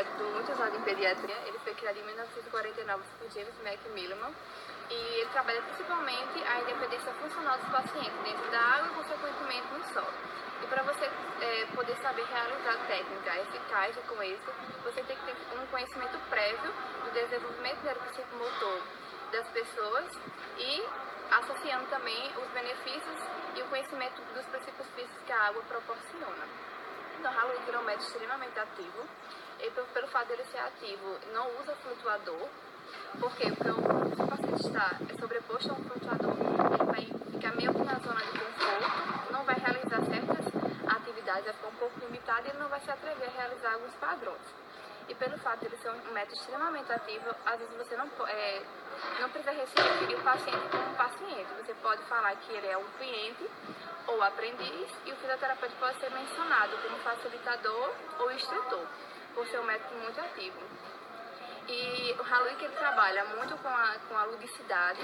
método muito usado em pediatria. Ele foi criado em 1949 por James McMillan e ele trabalha principalmente a independência funcional dos pacientes dentro da água e, consequentemente, no solo. E para você poder saber realizar técnica eficaz e com êxito, você tem que ter um conhecimento prévio do desenvolvimento neuropsicomotor das pessoas e associando também os benefícios e o conhecimento dos princípios físicos que a água proporciona. Então, o Haloic é um método extremamente ativo, e pelo fato dele ser ativo, não usa flutuador. Por quê? Porque se o paciente está sobreposto a um flutuador, ele vai ficar meio que na zona de conforto, não vai realizar certas atividades, vai ficar um pouco limitado e ele não vai se atrever a realizar alguns padrões. E pelo fato de ele ser um método extremamente ativo, às vezes você não precisa referir o paciente como um paciente. Você pode falar que ele é um cliente ou aprendiz, e o fisioterapeuta pode ser mencionado como facilitador ou instrutor, por ser um método muito ativo. E o Haloic ele trabalha muito com a ludicidade.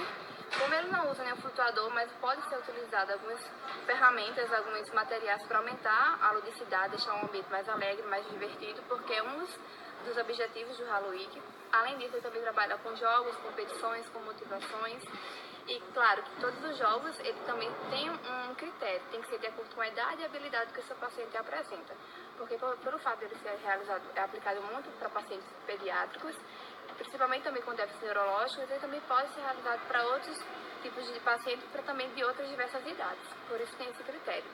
Como ele não usa nenhum flutuador, mas pode ser utilizado algumas ferramentas, alguns materiais para aumentar a ludicidade, deixar um ambiente mais alegre, mais divertido, porque é um dos objetivos do Haloic. Além disso, ele também trabalha com jogos, competições, com motivações. E claro que todos os jogos, ele também tem um critério, tem que ser de acordo com a idade e a habilidade que o seu paciente apresenta. Porque pelo fato dele ser aplicado muito para pacientes pediátricos, principalmente também com déficits neurológicos, ele também pode ser realizado para outros tipos de pacientes, para também de outras diversas idades. Por isso tem esse critério.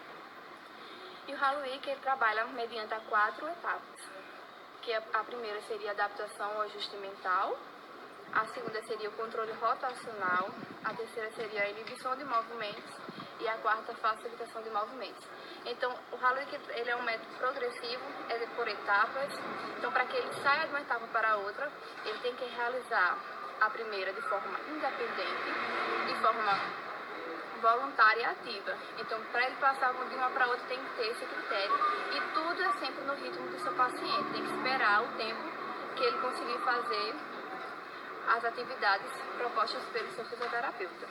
E o Haloic ele trabalha mediante 4 etapas, que a primeira seria a adaptação ao ajuste mental, a segunda seria o controle rotacional, a terceira seria a inibição de movimentos e a quarta, a facilitação de movimentos. Então, o Haloic ele é um método progressivo, é por etapas. Então, para que ele saia de uma etapa para a outra, ele tem que realizar a primeira de forma independente, de forma voluntária e ativa. Então, para ele passar de uma para outra, tem que ter esse critério. E tudo é sempre no ritmo do seu paciente. Tem que esperar o tempo que ele conseguir fazer as atividades propostas pelo seu fisioterapeuta.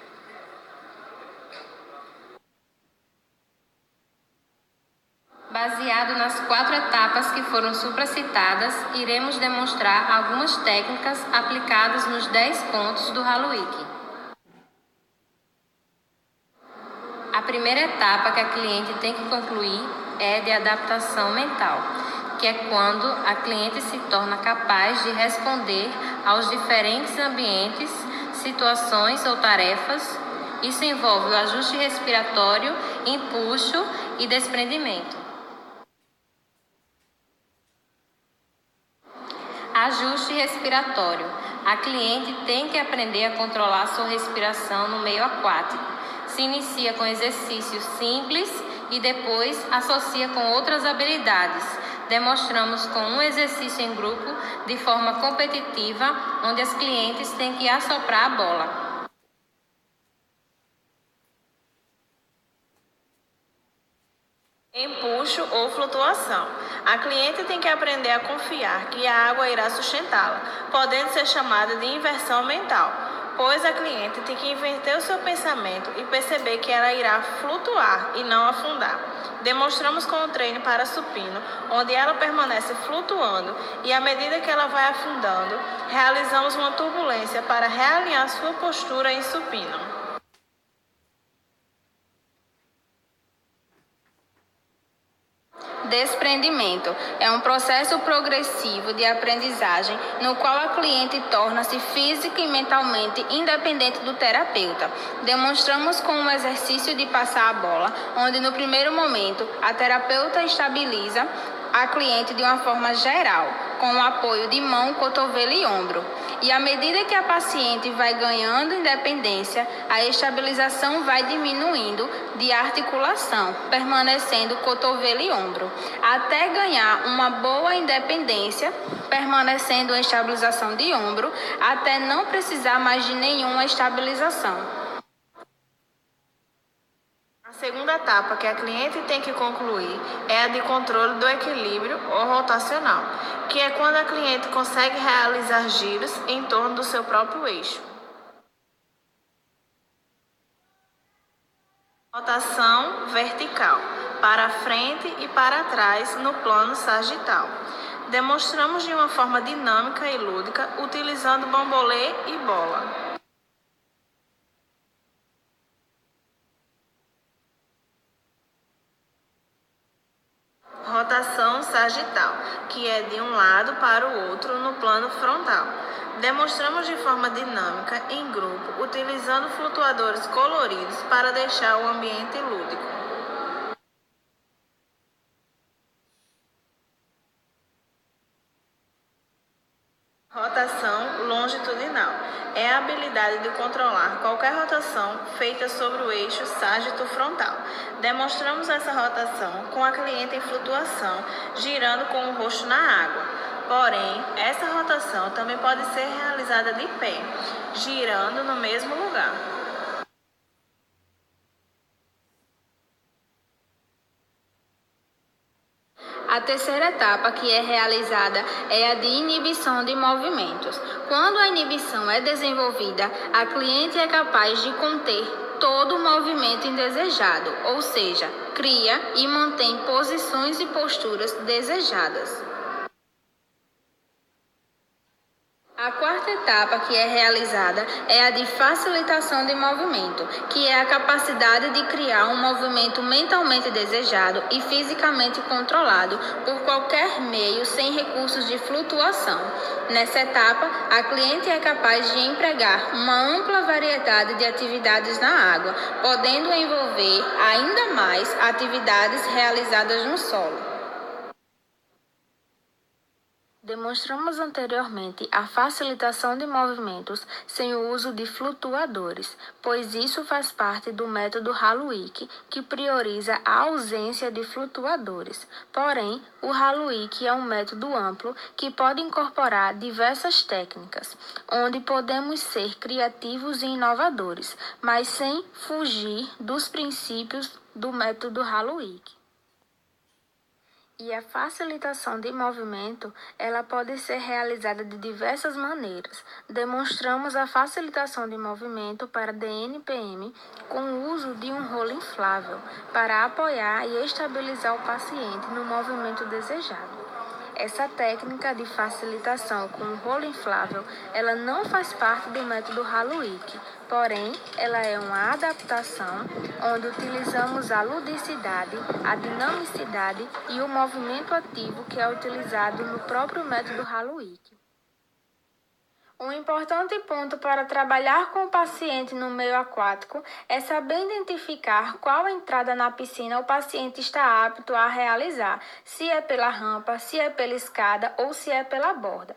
Baseado nas 4 etapas que foram supracitadas, iremos demonstrar algumas técnicas aplicadas nos 10 pontos do Haloic. A primeira etapa que a cliente tem que concluir é de adaptação mental, que é quando a cliente se torna capaz de responder aos diferentes ambientes, situações ou tarefas. Isso envolve o ajuste respiratório, empuxo e desprendimento. Ajuste respiratório. A cliente tem que aprender a controlar sua respiração no meio aquático. Se inicia com exercícios simples e depois associa com outras habilidades. Demonstramos com um exercício em grupo de forma competitiva, onde as clientes têm que assoprar a bola. Empuxo ou flutuação. A cliente tem que aprender a confiar que a água irá sustentá-la, podendo ser chamada de inversão mental, pois a cliente tem que inverter o seu pensamento e perceber que ela irá flutuar e não afundar. Demonstramos com o treino para supino, onde ela permanece flutuando e à medida que ela vai afundando, realizamos uma turbulência para realinhar sua postura em supino. Desprendimento é um processo progressivo de aprendizagem no qual a cliente torna-se física e mentalmente independente do terapeuta. Demonstramos com um exercício de passar a bola, onde no primeiro momento a terapeuta estabiliza a cliente de uma forma geral, com o apoio de mão, cotovelo e ombro. E à medida que a paciente vai ganhando independência, a estabilização vai diminuindo de articulação, permanecendo cotovelo e ombro, até ganhar uma boa independência, permanecendo a estabilização de ombro, até não precisar mais de nenhuma estabilização. A segunda etapa que a cliente tem que concluir é a de controle do equilíbrio ou rotacional, que é quando a cliente consegue realizar giros em torno do seu próprio eixo. Rotação vertical, para frente e para trás no plano sagital. Demonstramos de uma forma dinâmica e lúdica, utilizando bambolê e bola. Rotação sagital, que é de um lado para o outro no plano frontal. Demonstramos de forma dinâmica, em grupo, utilizando flutuadores coloridos para deixar o ambiente lúdico. Rotação longitudinal é a habilidade de controlar qualquer rotação feita sobre o eixo ságito-frontal. Demonstramos essa rotação com a cliente em flutuação, girando com o rosto na água. Porém, essa rotação também pode ser realizada de pé, girando no mesmo lugar. A terceira etapa que é realizada é a de inibição de movimentos. Quando a inibição é desenvolvida, a cliente é capaz de conter todo o movimento indesejado, ou seja, cria e mantém posições e posturas desejadas. A quarta etapa que é realizada é a de facilitação de movimento, que é a capacidade de criar um movimento mentalmente desejado e fisicamente controlado por qualquer meio sem recursos de flutuação. Nessa etapa, a cliente é capaz de empregar uma ampla variedade de atividades na água, podendo envolver ainda mais atividades realizadas no solo. Demonstramos anteriormente a facilitação de movimentos sem o uso de flutuadores, pois isso faz parte do método Haluik, que prioriza a ausência de flutuadores. Porém, o Haluik é um método amplo que pode incorporar diversas técnicas, onde podemos ser criativos e inovadores, mas sem fugir dos princípios do método Haluik. E a facilitação de movimento, ela pode ser realizada de diversas maneiras. Demonstramos a facilitação de movimento para DNPM com o uso de um rolo inflável para apoiar e estabilizar o paciente no movimento desejado. Essa técnica de facilitação com o rolo inflável, ela não faz parte do método Haluik, porém, ela é uma adaptação onde utilizamos a ludicidade, a dinamicidade e o movimento ativo que é utilizado no próprio método Haluik. Um importante ponto para trabalhar com o paciente no meio aquático é saber identificar qual entrada na piscina o paciente está apto a realizar, se é pela rampa, se é pela escada ou se é pela borda.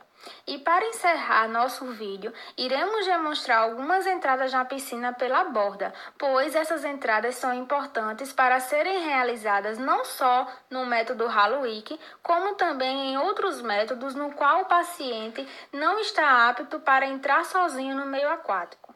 E para encerrar nosso vídeo, iremos demonstrar algumas entradas na piscina pela borda, pois essas entradas são importantes para serem realizadas não só no método Haluik, como também em outros métodos no qual o paciente não está apto para entrar sozinho no meio aquático.